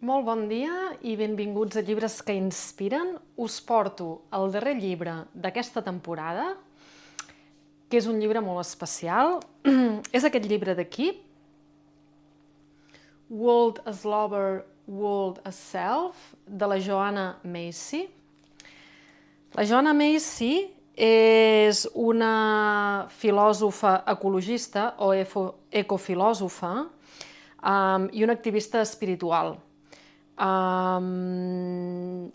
Molt bon dia i benvinguts a Llibres que Inspiren. Us porto el darrer llibre d'aquesta temporada, que és un llibre molt especial. És aquest llibre d'aquí, World as Lover, World as Self, de la Joanna Macy. La Joanna Macy és una filòsofa ecologista o ecofilòsofa i una activista espiritual.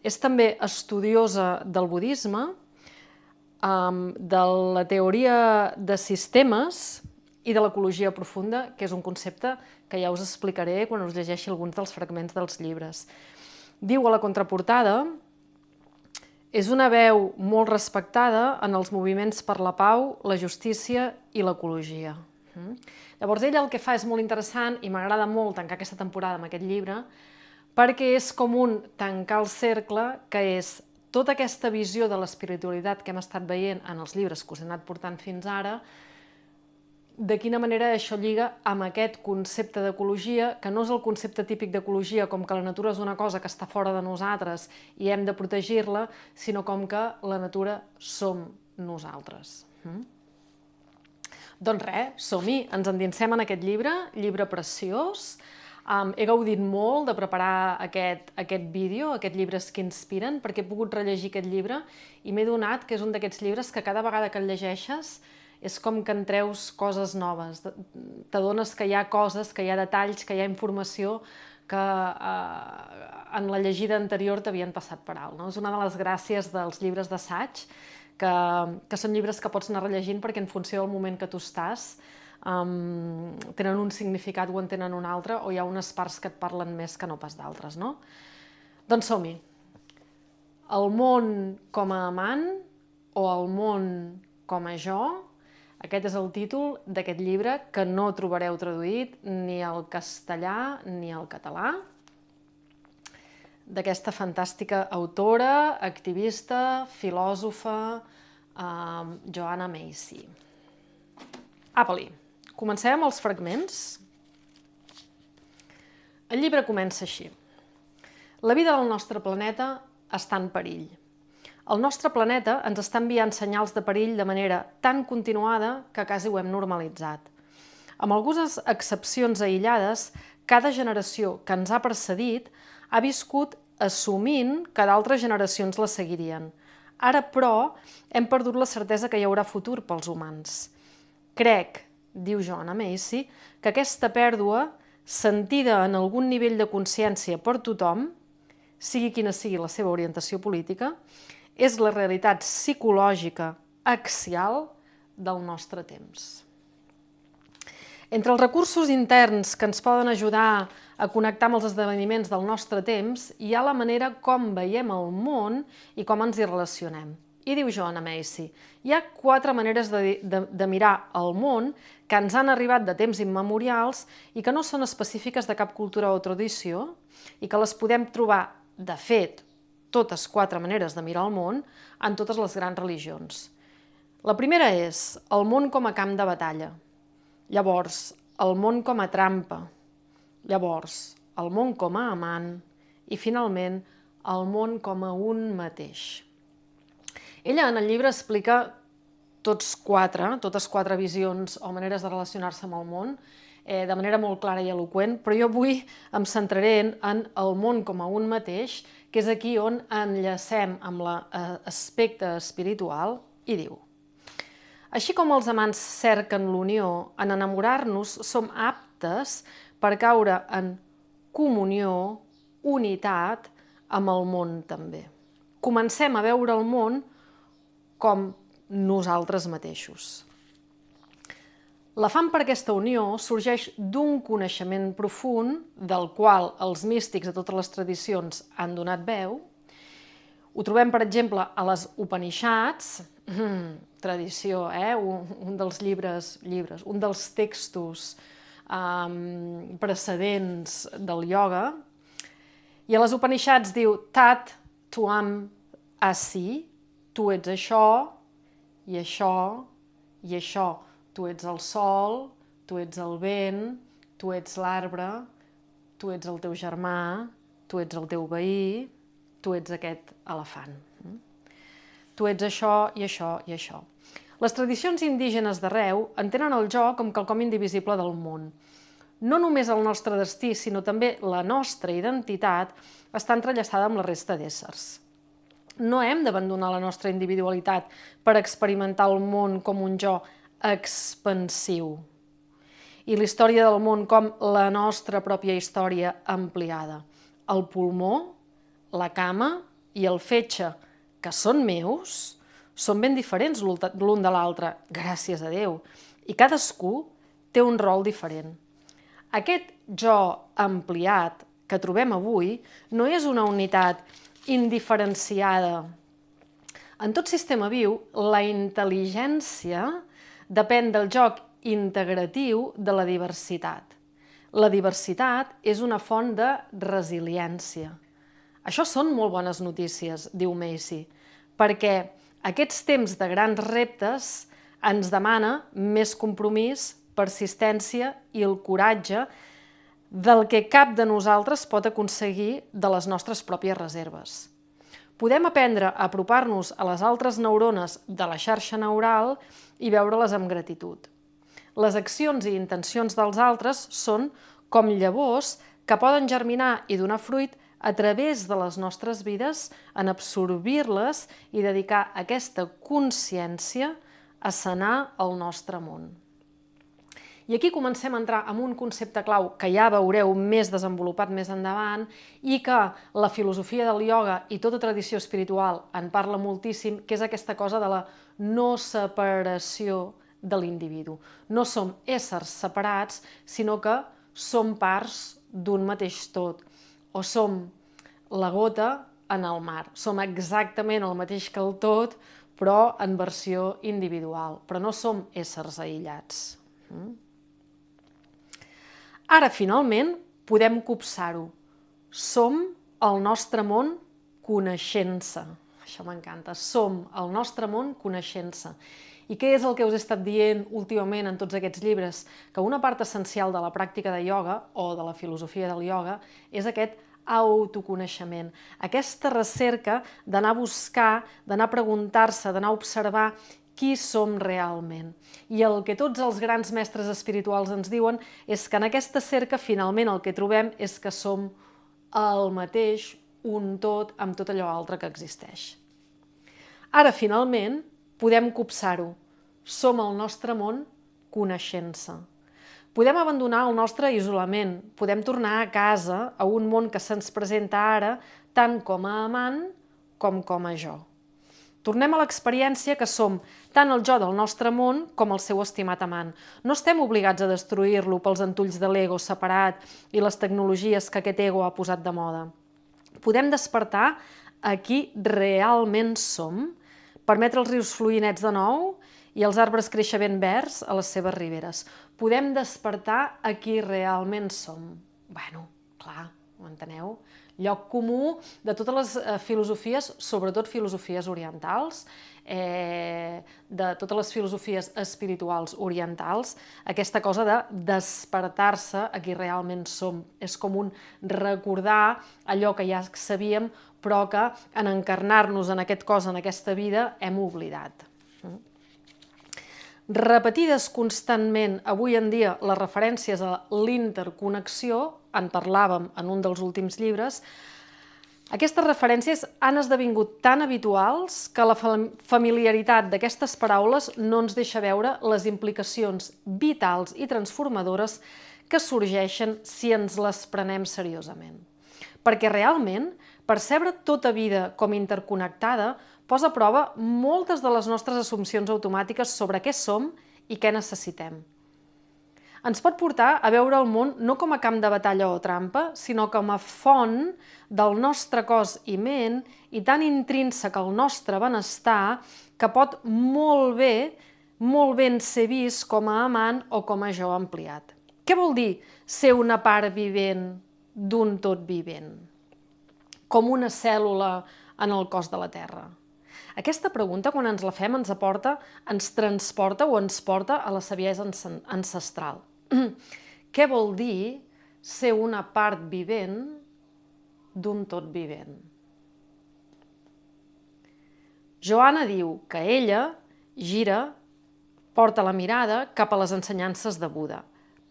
És també estudiosa del budisme, de la teoria de sistemes i de l'ecologia profunda, que és un concepte que ja us explicaré quan us llegeixi alguns dels fragments dels llibres. Diu a la contraportada: és una veu molt respectada en els moviments per la pau, la justícia i l'ecologia. Llavors ella el que fa és molt interessant i m'agrada molt tancar aquesta temporada amb aquest llibre, perquè és com un tancar el cercle, que és tota aquesta visió de l'espiritualitat que hem estat veient en els llibres que us he anat portant fins ara, de quina manera això lliga amb aquest concepte d'ecologia, que no és el concepte típic d'ecologia com que la natura és una cosa que està fora de nosaltres i hem de protegir-la, sinó com que la natura som nosaltres. Doncs res, som-hi, ens endinsem en aquest llibre preciós. He gaudit molt de preparar aquest vídeo, aquests llibres que inspiren, perquè he pogut rellegir aquest llibre i m'he adonat que és un d'aquests llibres que cada vegada que el llegeixes és com que en treus coses noves. T'adones que hi ha coses, que hi ha detalls, que hi ha informació que en la llegida anterior t'havien passat per alt. És una de les gràcies dels llibres d'assaig, que són llibres que pots anar rellegint perquè en funció del moment que tu estàs tenen un significat o en tenen un altre, o hi ha unes parts que et parlen més que no pas d'altres, no? Doncs som-hi. El món com a amant o el món com a jo, aquest és el títol d'aquest llibre que no trobareu traduït ni al castellà ni al català, d'aquesta fantàstica autora, activista, filòsofa, Joanna Macy. Apa-li! Comencem amb els fragments. El llibre comença així. La vida del nostre planeta està en perill. El nostre planeta ens està enviant senyals de perill de manera tan continuada que quasi ho hem normalitzat. Amb algunes excepcions aïllades, cada generació que ens ha precedit ha viscut assumint que d'altres generacions la seguirien. Ara, però, hem perdut la certesa que hi haurà futur pels humans. Crec, diu Joanna Macy, que aquesta pèrdua, sentida en algun nivell de consciència per tothom, sigui quina sigui la seva orientació política, és la realitat psicològica axial del nostre temps. Entre els recursos interns que ens poden ajudar a connectar amb els esdeveniments del nostre temps, hi ha la manera com veiem el món i com ens hi relacionem. I diu Joanna Macy, hi ha 4 maneres de mirar el món que ens han arribat de temps immemorials i que no són específiques de cap cultura o tradició i que les podem trobar, de fet, totes 4 maneres de mirar el món en totes les grans religions. La primera és el món com a camp de batalla, llavors el món com a trampa, llavors el món com a amant i finalment el món com a un mateix. Ella en el llibre explica totes 4 visions o maneres de relacionar-se amb el món de manera molt clara i eloqüent, però jo avui em centraré en el món com a un mateix, que és aquí on enllacem amb l'aspecte espiritual, i diu: així com els amants cerquen l'unió en enamorar-nos, som aptes per caure en comunió, unitat amb el món també. Comencem a veure el món com nosaltres mateixos. L'afany per aquesta unió sorgeix d'un coneixement profund del qual els místics de totes les tradicions han donat veu. Ho trobem, per exemple, a les Upanishads, tradició, un dels un dels textos precedents del ioga. I a les Upanishads diu Tat Tvam Asi, tu ets això, i això, i això. Tu ets el sol, tu ets el vent, tu ets l'arbre, tu ets el teu germà, tu ets el teu veí, tu ets aquest elefant. Tu ets això i això i això. Les tradicions indígenes d'arreu entenen el jo com quelcom indivisible del món. No només el nostre destí, sinó també la nostra identitat està entrellaçada amb la resta d'éssers. No hem d'abandonar la nostra individualitat per experimentar el món com un jo expansiu i la història del món com la nostra pròpia història ampliada. El pulmó, la cama i el fetge, que són meus, són ben diferents l'un de l'altre, gràcies a Déu, i cadascú té un rol diferent. Aquest jo ampliat que trobem avui no és una unitat indiferenciada. En tot sistema viu, la intel·ligència depèn del joc integratiu de la diversitat. La diversitat és una font de resiliència. Això són molt bones notícies, diu Macy, perquè aquests temps de grans reptes ens demana més compromís, persistència i el coratge del que cap de nosaltres pot aconseguir de les nostres pròpies reserves. Podem aprendre a apropar-nos a les altres neurones de la xarxa neural i veure-les amb gratitud. Les accions i intencions dels altres són com llavors que poden germinar i donar fruit a través de les nostres vides en absorbir-les i dedicar aquesta consciència a sanar el nostre món. I aquí comencem a entrar en un concepte clau que ja veureu més desenvolupat més endavant i que la filosofia del ioga i tota tradició espiritual en parla moltíssim, que és aquesta cosa de la no separació de l'individu. No som éssers separats, sinó que som parts d'un mateix tot, o som la gota en el mar. Som exactament el mateix que el tot, però en versió individual. Però no som éssers aïllats. Ara, finalment, podem copsar-ho. Som el nostre món coneixent-se. Això m'encanta. Som el nostre món coneixent-se. I què és el que us he estat dient últimament en tots aquests llibres? Que una part essencial de la pràctica de ioga o de la filosofia del ioga és aquest autoconeixement, aquesta recerca d'anar a buscar, d'anar a preguntar-se, d'anar a observar qui som realment. I el que tots els grans mestres espirituals ens diuen és que en aquesta cerca finalment el que trobem és que som el mateix, un tot, amb tot allò altre que existeix. Ara, finalment, podem copsar-ho. Som el nostre món coneixent-se. Podem abandonar el nostre isolament, podem tornar a casa, a un món que se'ns presenta ara, tant com a amant com a jo. Tornem a l'experiència que som tant el jo del nostre món com el seu estimat amant. No estem obligats a destruir-lo pels entulls de l'ego separat i les tecnologies que aquest ego ha posat de moda. Podem despertar a qui realment som, permetre els rius fluir nets de nou i els arbres créixer ben verds a les seves riberes. Podem despertar a qui realment som. Bueno, clar, ho enteneu? Lloc comú de totes les filosofies, sobretot filosofies orientals, de totes les filosofies espirituals orientals, aquesta cosa de despertar-se a qui realment som. És com un recordar allò que ja sabíem, però que en encarnar-nos en aquest cos, en aquesta vida, hem oblidat. Repetides constantment avui en dia les referències a l'interconnexió, en parlàvem en un dels últims llibres, aquestes referències han esdevingut tan habituals que la familiaritat d'aquestes paraules no ens deixa veure les implicacions vitals i transformadores que sorgeixen si ens les prenem seriosament. Perquè realment, percebre tota vida com interconnectada posa a prova moltes de les nostres assumpcions automàtiques sobre què som i què necessitem. Ens pot portar a veure el món no com a camp de batalla o trampa, sinó com a font del nostre cos i ment i tan intrínsec al nostre benestar que pot molt ben ser vist com a amant o com a jo ampliat. Què vol dir ser una part vivent d'un tot vivent? Com una cèl·lula en el cos de la Terra? Aquesta pregunta, quan ens la fem, ens transporta o ens porta a la saviesa ancestral. Què vol dir ser una part vivent d'un tot vivent. Joana diu que ella porta la mirada cap a les ensenyances de Buda,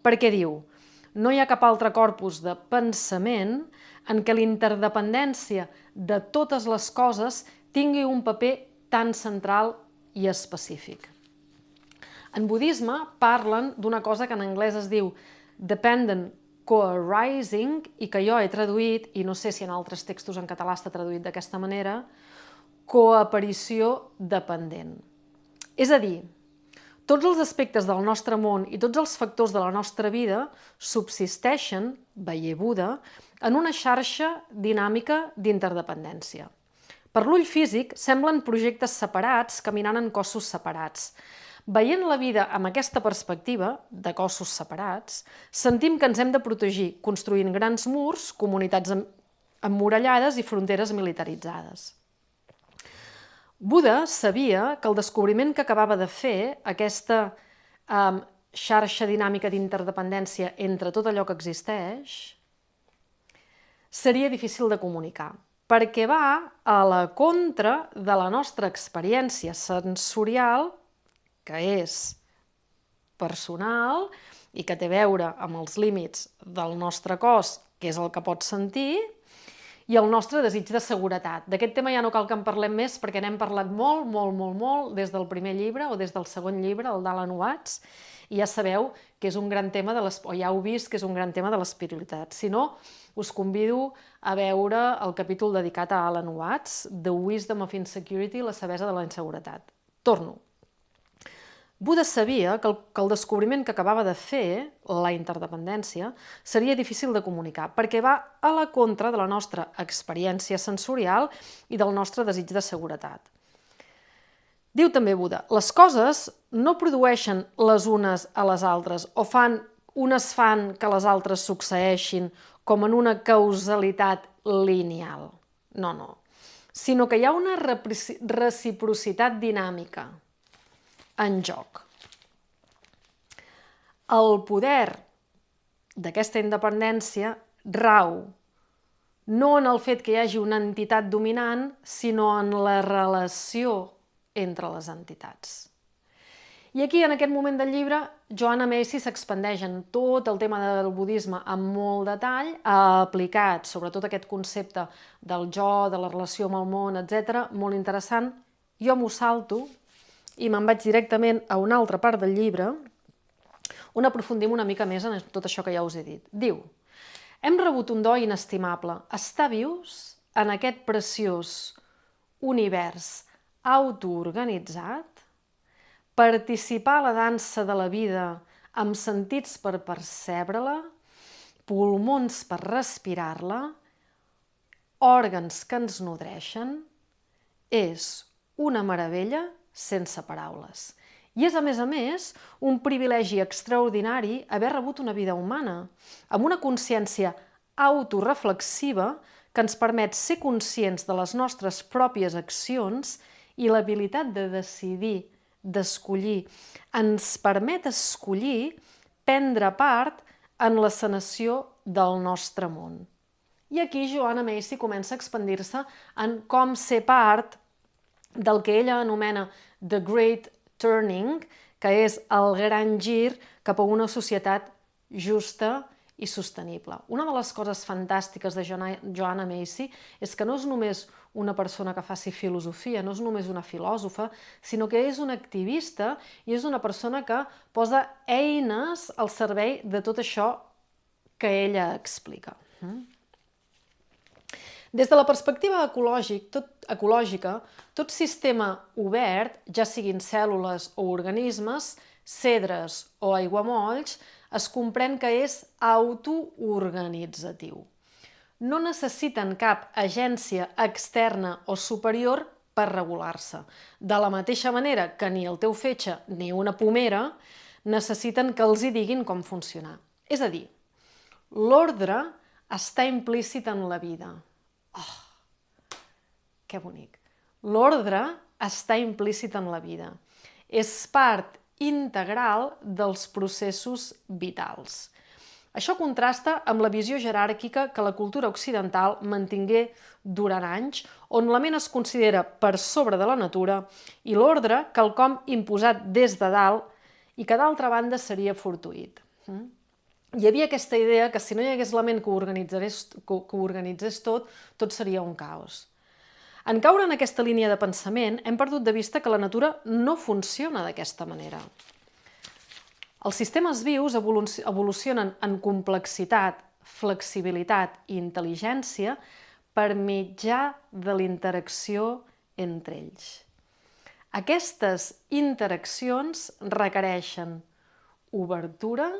perquè diu: no hi ha cap altre corpus de pensament en què l'interdependència de totes les coses tingui un paper tan central i específic. En budisme parlen d'una cosa que en anglès es diu dependent co-arising i que jo he traduït, i no sé si en altres textos en català està traduït d'aquesta manera, coaparició dependent. És a dir, tots els aspectes del nostre món i tots els factors de la nostra vida subsisteixen, veié Buda, en una xarxa dinàmica d'interdependència. Per l'ull físic semblen projectes separats caminant en cossos separats. Veient la vida amb aquesta perspectiva, de cossos separats, sentim que ens hem de protegir construint grans murs, comunitats emmurallades i fronteres militaritzades. Buda sabia que el descobriment que acabava de fer, aquesta xarxa dinàmica d'interdependència entre tot allò que existeix, seria difícil de comunicar, perquè va a la contra de la nostra experiència sensorial, que és personal i que té a veure amb els límits del nostre cos, que és el que pot sentir, i el nostre desig de seguretat. D'aquest tema ja no cal que en parlem més perquè n'hem parlat molt des del primer llibre o des del segon llibre, el d'Alan Watts, i ja sabeu que és un gran tema, o ja heu vist que és un gran tema de l'espiritualitat. Si no, us convido a veure el capítol dedicat a Alan Watts, The Wisdom of Insecurity, la sabesa de la inseguretat. Torno. Buda sabia que el descobriment que acabava de fer, la interdependència, seria difícil de comunicar, perquè va a la contra de la nostra experiència sensorial i del nostre desig de seguretat. Diu també Buda, les coses no produeixen les unes a les altres, o unes fan que les altres succeeixin com en una causalitat lineal. No. Sinó que hi ha una reciprocitat dinàmica en joc. El poder d'aquesta independència rau no en el fet que hi hagi una entitat dominant, sinó en la relació entre les entitats. I aquí, en aquest moment del llibre, Joanna Macy s'expandeix en tot el tema del budisme amb molt detall, ha aplicat sobretot aquest concepte del jo, de la relació amb el món, etc. Molt interessant. Jo m'ho salto i me'n vaig directament a una altra part del llibre on aprofundim una mica més en tot això que ja us he dit. Diu: hem rebut un do inestimable, estar vius en aquest preciós univers autoorganitzat, participar a la dansa de la vida amb sentits per percebre-la, pulmons per respirar-la, òrgans que ens nodreixen, és una meravella sense paraules. I és, a més, un privilegi extraordinari haver rebut una vida humana, amb una consciència autoreflexiva que ens permet ser conscients de les nostres pròpies accions i l'habilitat de decidir, d'escollir. Ens permet escollir prendre part en la sanació del nostre món. I aquí Joanna Macy comença a expandir-se en com ser part del que ella anomena The Great Turning, que és el gran gir cap a una societat justa i sostenible. Una de les coses fantàstiques de Joanna Macy és que no és només una persona que faci filosofia, no és només una filòsofa, sinó que és una activista i és una persona que posa eines al servei de tot això que ella explica. Des de la perspectiva ecològica, tot sistema obert, ja siguin cèl·lules o organismes, cedres o aiguamolls, es comprèn que és autoorganitzatiu. No necessiten cap agència externa o superior per regular-se. De la mateixa manera que ni el teu fetge ni una pomera necessiten que els hi diguin com funcionar. És a dir, l'ordre està implícit en la vida. Oh, que bonic! L'ordre està implícit en la vida. És part integral dels processos vitals. Això contrasta amb la visió jeràrquica que la cultura occidental mantingué durant anys, on la ment es considera per sobre de la natura i l'ordre quelcom imposat des de dalt i que d'altra banda seria fortuït. Hi havia aquesta idea que si no hi hagués la ment que ho organitzés tot, tot seria un caos. En caure en aquesta línia de pensament, hem perdut de vista que la natura no funciona d'aquesta manera. Els sistemes vius evolucionen en complexitat, flexibilitat i intel·ligència per mitjà de la interacció entre ells. Aquestes interaccions requereixen obertura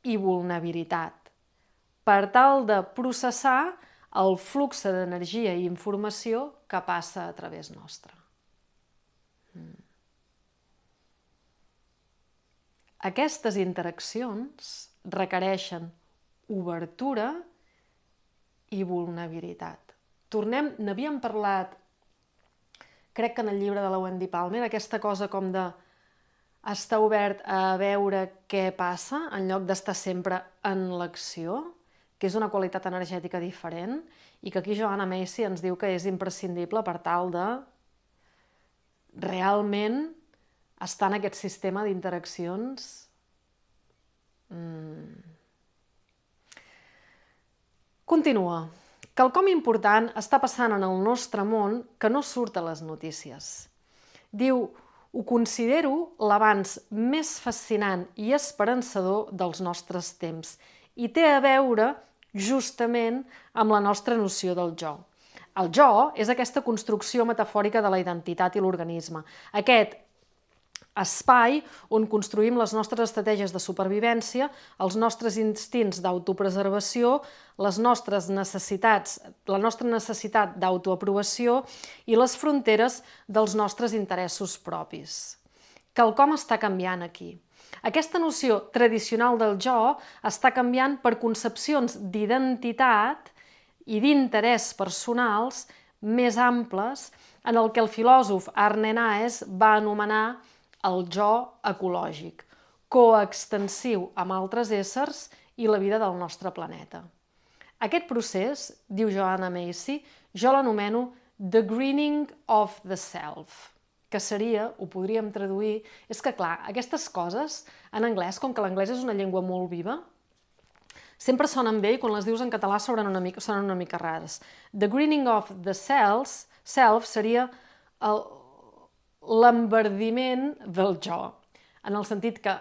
i vulnerabilitat per tal de processar el flux d'energia i informació que passa a través nostre. Aquestes interaccions requereixen obertura i vulnerabilitat. N'havíem parlat, crec que en el llibre de la Wendy Palmer, aquesta cosa com de estar obert a veure què passa en lloc d'estar sempre en l'acció, que és una qualitat energètica diferent i que aquí Joanna Macy ens diu que és imprescindible per tal de realment estar en aquest sistema d'interaccions. Continua. Quelcom important està passant en el nostre món que no surt a les notícies. Diu, ho considero l'avanç més fascinant i esperançador dels nostres temps i té a veure justament amb la nostra noció del jo. El jo és aquesta construcció metafòrica de la identitat i l'organisme. Aquest espai on construïm les nostres estratègies de supervivència, els nostres instints d'autopreservació, la nostra necessitat d'autoaprovació i les fronteres dels nostres interessos propis. Quelcom està canviant aquí. Aquesta noció tradicional del jo està canviant per concepcions d'identitat i d'interès personals més amples en el que el filòsof Arne Naes va anomenar el jo ecològic, coextensiu amb altres éssers i la vida del nostre planeta. Aquest procés, diu Joanna Macy, jo l'anomeno the greening of the self, que seria, ho podríem traduir, és que clar, aquestes coses en anglès, com que l'anglès és una llengua molt viva, sempre sonen bé i quan les dius en català sonen una mica rares. The greening of the self seria l'enverdiment del jo, en el sentit que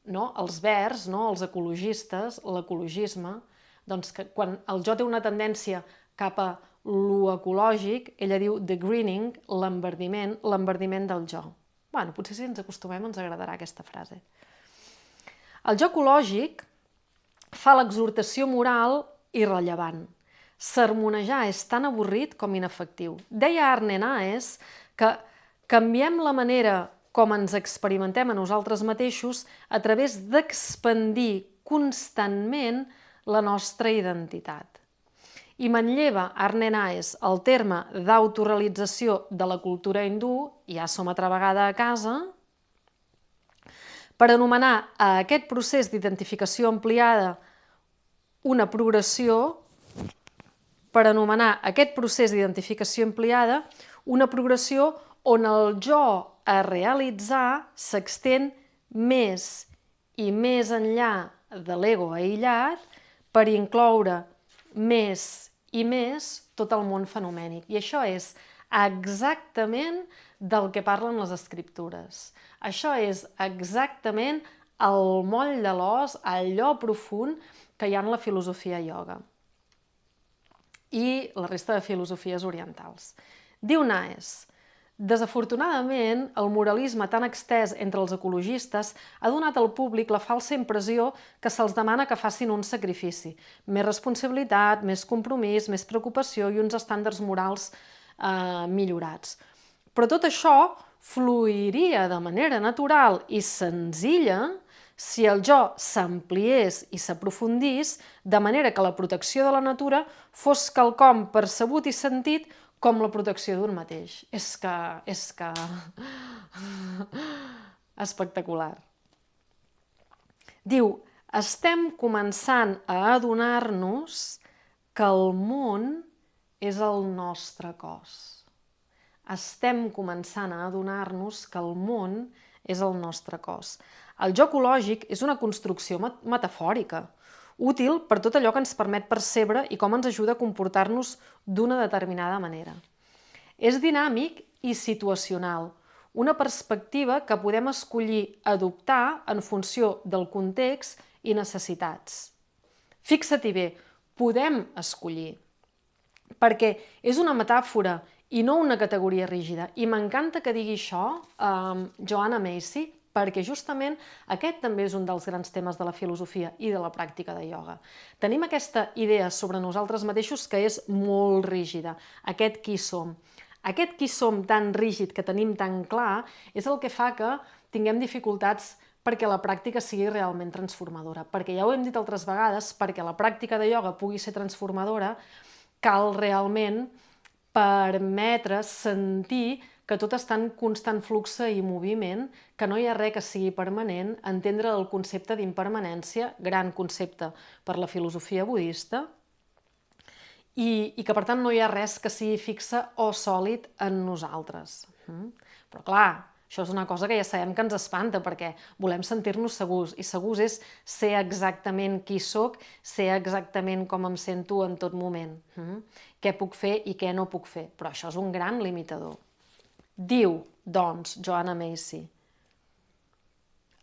els verds, els ecologistes, l'ecologisme, doncs que quan el jo té una tendència cap a lo ecològic, ella diu the greening, l'enverdiment del jo. Bueno, potser si ens acostumem ens agradarà aquesta frase. El jo ecològic fa l'exhortació moral irrellevant. Sermonejar és tan avorrit com inefectiu. Deia Arne Naes que canviem la manera com ens experimentem a nosaltres mateixos a través d'expandir constantment la nostra identitat. I manlleva Arne Naes el terme d'autorealització de la cultura hindú, ja som altra vegada a casa, per anomenar a aquest procés d'identificació ampliada una progressió, on el jo a realitzar s'extén més i més enllà de l'ego aïllat per incloure més i més tot el món fenomènic. I això és exactament del que parlen les escriptures. Això és exactament el moll de l'os, allò profund que hi ha en la filosofia ioga i la resta de filosofies orientals. Diu Naes, desafortunadament, el moralisme tan extès entre els ecologistes ha donat al públic la falsa impressió que se'ls demana que facin un sacrifici, més responsabilitat, més compromís, més preocupació i uns estàndards morals millorats. Però tot això fluiria de manera natural i senzilla si el jo s'ampliés i s'aprofundís de manera que la protecció de la natura fos quelcom percebut i sentit com la protecció d'un mateix. És que... espectacular. Diu, estem començant a adonar-nos que el món és el nostre cos. Estem començant a adonar-nos que el món és el nostre cos. El jo ecològic és una construcció metafòrica, útil per tot allò que ens permet percebre i com ens ajuda a comportar-nos d'una determinada manera. És dinàmic i situacional, una perspectiva que podem escollir adoptar en funció del context i necessitats. Fixa-t'hi bé, podem escollir, perquè és una metàfora i no una categoria rígida. I m'encanta que digui això Joanna Macy, perquè justament aquest també és un dels grans temes de la filosofia i de la pràctica de ioga. Tenim aquesta idea sobre nosaltres mateixos que és molt rígida, aquest qui som. Aquest qui som tan rígid, que tenim tan clar, és el que fa que tinguem dificultats perquè la pràctica sigui realment transformadora. Perquè ja ho hem dit altres vegades, perquè la pràctica de ioga pugui ser transformadora, cal realment permetre sentir que tot està en constant flux i moviment, que no hi ha res que sigui permanent, entendre el concepte d'impermanència, gran concepte per la filosofia budista, i que per tant no hi ha res que sigui fixe o sòlid en nosaltres. Però clar, això és una cosa que ja sabem que ens espanta, perquè volem sentir-nos segurs, i segurs és ser exactament qui sóc, ser exactament com em sento en tot moment. Què puc fer i què no puc fer. Però això és un gran limitador. Diu, doncs, Joanna Macy,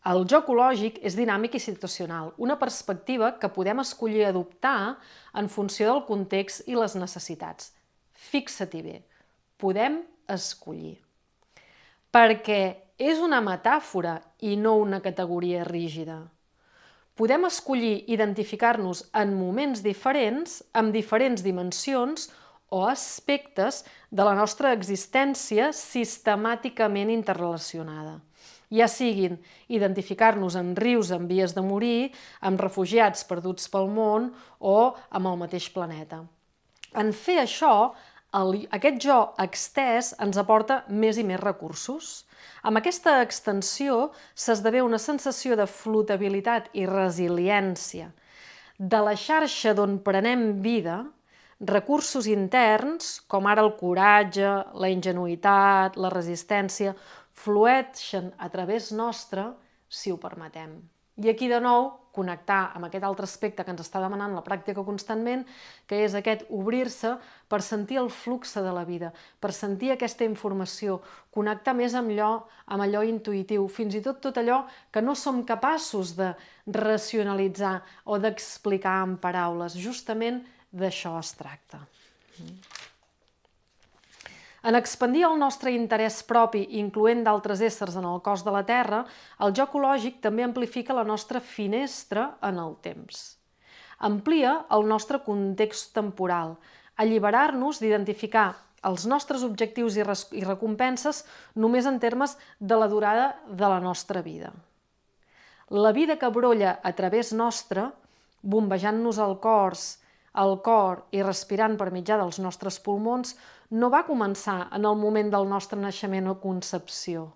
el jo ecològic és dinàmic i situacional, una perspectiva que podem escollir adoptar en funció del context i les necessitats. Fixa-t'hi bé, podem escollir. Perquè és una metàfora i no una categoria rígida. Podem escollir identificar-nos en moments diferents, amb diferents dimensions o aspectes de la nostra existència sistemàticament interrelacionada. Ja siguin identificar-nos amb rius en vies de morir, amb refugiats perduts pel món o amb el mateix planeta. En fer això, aquest jo extès ens aporta més i més recursos. Amb aquesta extensió s'esdevé una sensació de flotabilitat i resiliència. De la xarxa d'on prenem vida, recursos interns, com ara el coratge, la ingenuïtat, la resistència, flueixen a través nostre si ho permetem. I aquí, de nou, connectar amb aquest altre aspecte que ens està demanant la pràctica constantment, que és aquest obrir-se per sentir el flux de la vida, per sentir aquesta informació, connectar més amb allò intuïtiu, fins i tot allò que no som capaços de racionalitzar o d'explicar en paraules. Justament d'això es tracta. En expandir el nostre interès propi, incloent d'altres éssers en el cos de la Terra, el jo ecològic també amplifica la nostra finestra en el temps. Amplia el nostre context temporal, alliberar-nos d'identificar els nostres objectius i recompenses només en termes de la durada de la nostra vida. La vida que brolla a través nostre, bombejant-nos el cor i respirant per mitjà dels nostres pulmons, no va començar en el moment del nostre naixement o concepció.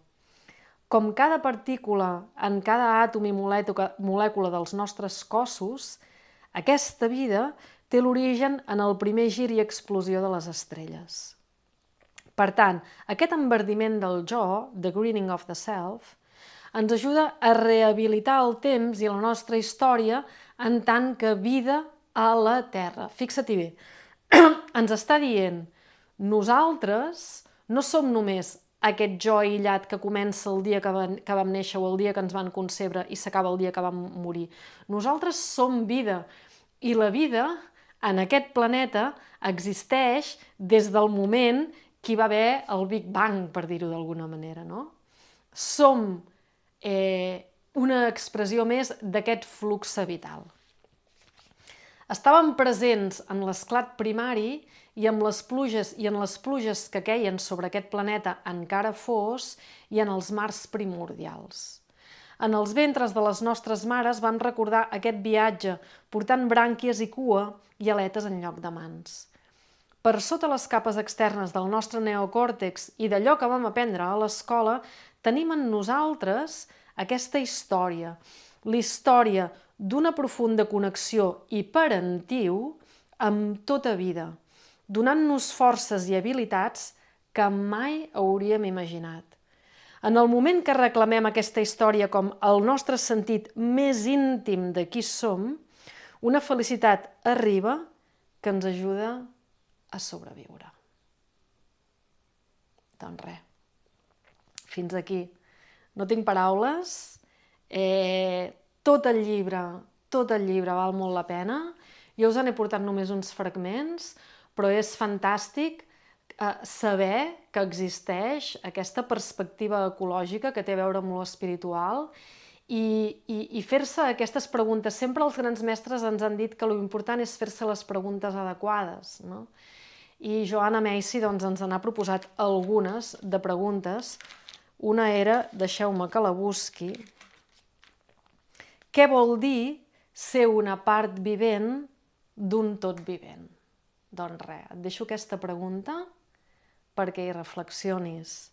Com cada partícula en cada àtom i molècula dels nostres cossos, aquesta vida té l'origen en el primer gir i explosió de les estrelles. Per tant, aquest enverdiment del jo, the greening of the self, ens ajuda a rehabilitar el temps i la nostra història en tant que vida a la Terra. Fixa-t'hi bé, ens està dient, nosaltres no som només aquest jo aïllat que comença el dia que vam néixer o el dia que ens van concebre i s'acaba el dia que vam morir. Nosaltres som vida i la vida en aquest planeta existeix des del moment que hi va haver el Big Bang, per dir-ho d'alguna manera, no? Som una expressió més d'aquest flux vital. Estàvem presents en l'esclat primari i en les pluges que queien sobre aquest planeta encara fos i en els mars primordials. En els ventres de les nostres mares vam recordar aquest viatge portant brànquies i cua i aletes en lloc de mans. Per sota les capes externes del nostre neocòrtex i d'allò que vam aprendre a l'escola, tenim en nosaltres aquesta història, la història d'una profunda connexió i parentiu amb tota vida, donant-nos forces i habilitats que mai hauríem imaginat. En el moment que reclamem aquesta història com el nostre sentit més íntim de qui som, una felicitat arriba que ens ajuda a sobreviure. Doncs res, fins aquí. No tinc paraules, tot el llibre val molt la pena. Jo us n'he portat només uns fragments, però és fantàstic saber que existeix aquesta perspectiva ecològica que té a veure amb l'espiritual i fer-se aquestes preguntes. Sempre els grans mestres ens han dit que l'important és fer-se les preguntes adequades, no? I Joanna Macy ens n'ha proposat algunes de preguntes. Una era, deixeu-me que la busqui, què vol dir ser una part vivent d'un tot vivent? Doncs res, et deixo aquesta pregunta perquè hi reflexionis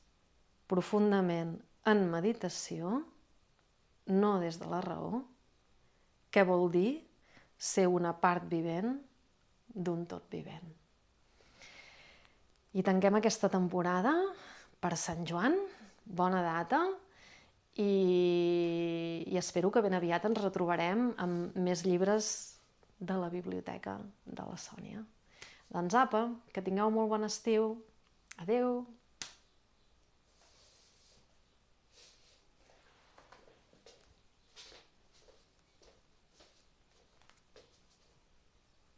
profundament en meditació, no des de la raó, què vol dir ser una part vivent d'un tot vivent. I tanquem aquesta temporada per Sant Joan, bona data, i espero que ben aviat ens retrobarem amb més llibres de la biblioteca de la Sònia. Doncs apa, que tingueu molt bon estiu. Adéu!